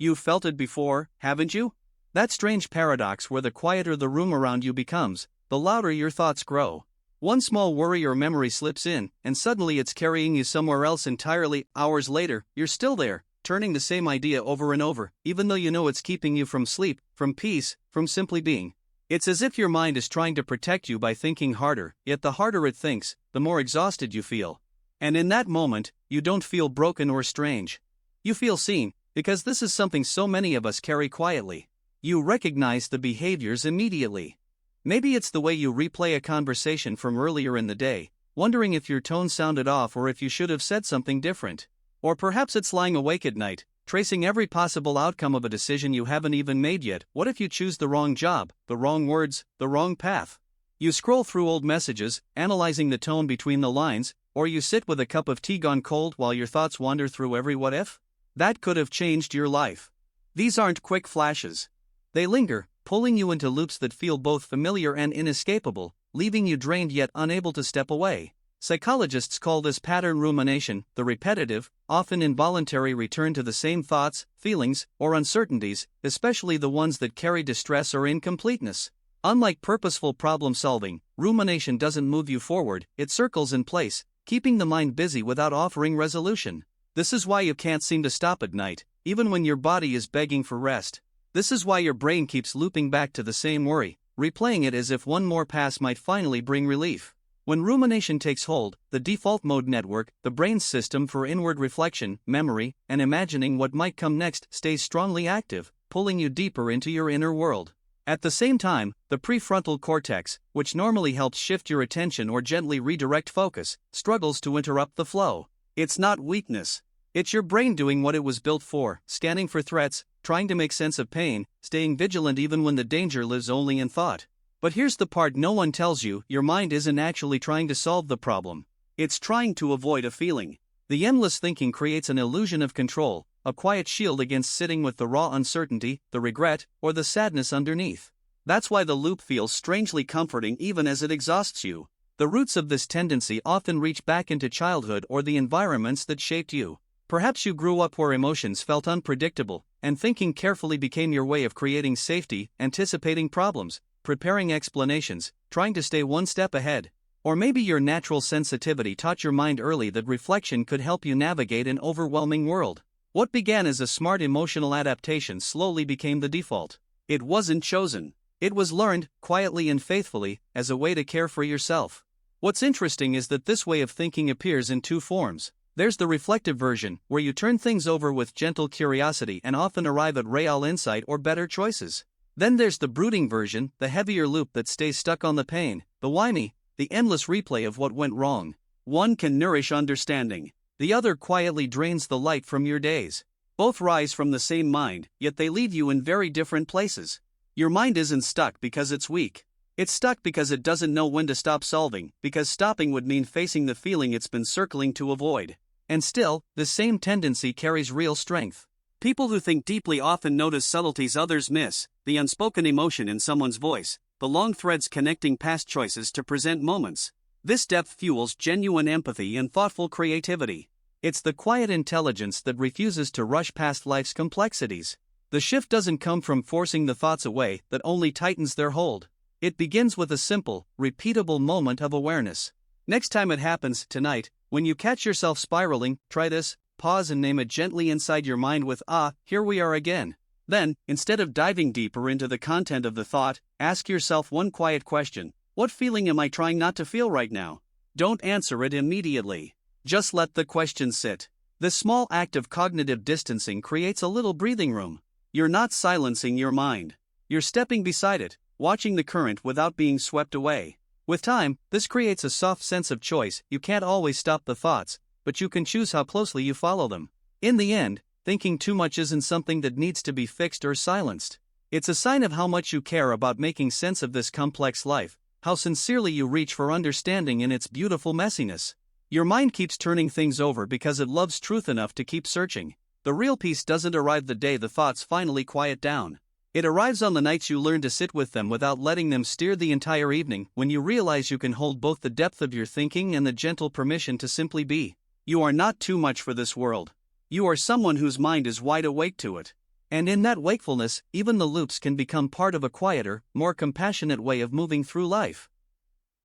You've felt it before, haven't you? That strange paradox where the quieter the room around you becomes, the louder your thoughts grow. One small worry or memory slips in, and suddenly it's carrying you somewhere else entirely. Hours later, you're still there, turning the same idea over and over, even though you know it's keeping you from sleep, from peace, from simply being. It's as if your mind is trying to protect you by thinking harder, yet the harder it thinks, the more exhausted you feel. And in that moment, you don't feel broken or strange. You feel seen, because this is something so many of us carry quietly. You recognize the behaviors immediately. Maybe it's the way you replay a conversation from earlier in the day, wondering if your tone sounded off or if you should have said something different. Or perhaps it's lying awake at night, tracing every possible outcome of a decision you haven't even made yet. What if you choose the wrong job, the wrong words, the wrong path? You scroll through old messages, analyzing the tone between the lines, or you sit with a cup of tea gone cold while your thoughts wander through every what if? That could have changed your life. These aren't quick flashes. They linger, pulling you into loops that feel both familiar and inescapable, leaving you drained yet unable to step away. Psychologists call this pattern rumination, the repetitive, often involuntary return to the same thoughts, feelings, or uncertainties, especially the ones that carry distress or incompleteness. Unlike purposeful problem solving, rumination doesn't move you forward, it circles in place, keeping the mind busy without offering resolution. This is why you can't seem to stop at night, even when your body is begging for rest. This is why your brain keeps looping back to the same worry, replaying it as if one more pass might finally bring relief. When rumination takes hold, the default mode network, the brain's system for inward reflection, memory, and imagining what might come next, stays strongly active, pulling you deeper into your inner world. At the same time, the prefrontal cortex, which normally helps shift your attention or gently redirect focus, struggles to interrupt the flow. It's not weakness. It's your brain doing what it was built for, scanning for threats, trying to make sense of pain, staying vigilant even when the danger lives only in thought. But here's the part no one tells you: your mind isn't actually trying to solve the problem. It's trying to avoid a feeling. The endless thinking creates an illusion of control, a quiet shield against sitting with the raw uncertainty, the regret, or the sadness underneath. That's why the loop feels strangely comforting even as it exhausts you. The roots of this tendency often reach back into childhood or the environments that shaped you. Perhaps you grew up where emotions felt unpredictable, and thinking carefully became your way of creating safety, anticipating problems, preparing explanations, trying to stay one step ahead. Or maybe your natural sensitivity taught your mind early that reflection could help you navigate an overwhelming world. What began as a smart emotional adaptation slowly became the default. It wasn't chosen. It was learned, quietly and faithfully, as a way to care for yourself. What's interesting is that this way of thinking appears in two forms. There's the reflective version, where you turn things over with gentle curiosity and often arrive at real insight or better choices. Then there's the brooding version, the heavier loop that stays stuck on the pain, the why me, the endless replay of what went wrong. One can nourish understanding. The other quietly drains the light from your days. Both rise from the same mind, yet they leave you in very different places. Your mind isn't stuck because it's weak. It's stuck because it doesn't know when to stop solving, because stopping would mean facing the feeling it's been circling to avoid. And still, the same tendency carries real strength. People who think deeply often notice subtleties others miss: the unspoken emotion in someone's voice, the long threads connecting past choices to present moments. This depth fuels genuine empathy and thoughtful creativity. It's the quiet intelligence that refuses to rush past life's complexities. The shift doesn't come from forcing the thoughts away, that only tightens their hold. It begins with a simple, repeatable moment of awareness. Next time it happens, tonight, when you catch yourself spiraling, try this: pause and name it gently inside your mind with here we are again. Then, instead of diving deeper into the content of the thought, ask yourself one quiet question: what feeling am I trying not to feel right now? Don't answer it immediately. Just let the question sit. This small act of cognitive distancing creates a little breathing room. You're not silencing your mind. You're stepping beside it, watching the current without being swept away. With time, this creates a soft sense of choice. You can't always stop the thoughts, but you can choose how closely you follow them. In the end, thinking too much isn't something that needs to be fixed or silenced. It's a sign of how much you care about making sense of this complex life, how sincerely you reach for understanding in its beautiful messiness. Your mind keeps turning things over because it loves truth enough to keep searching. The real peace doesn't arrive the day the thoughts finally quiet down. It arrives on the nights you learn to sit with them without letting them steer the entire evening, when you realize you can hold both the depth of your thinking and the gentle permission to simply be. You are not too much for this world. You are someone whose mind is wide awake to it. And in that wakefulness, even the loops can become part of a quieter, more compassionate way of moving through life.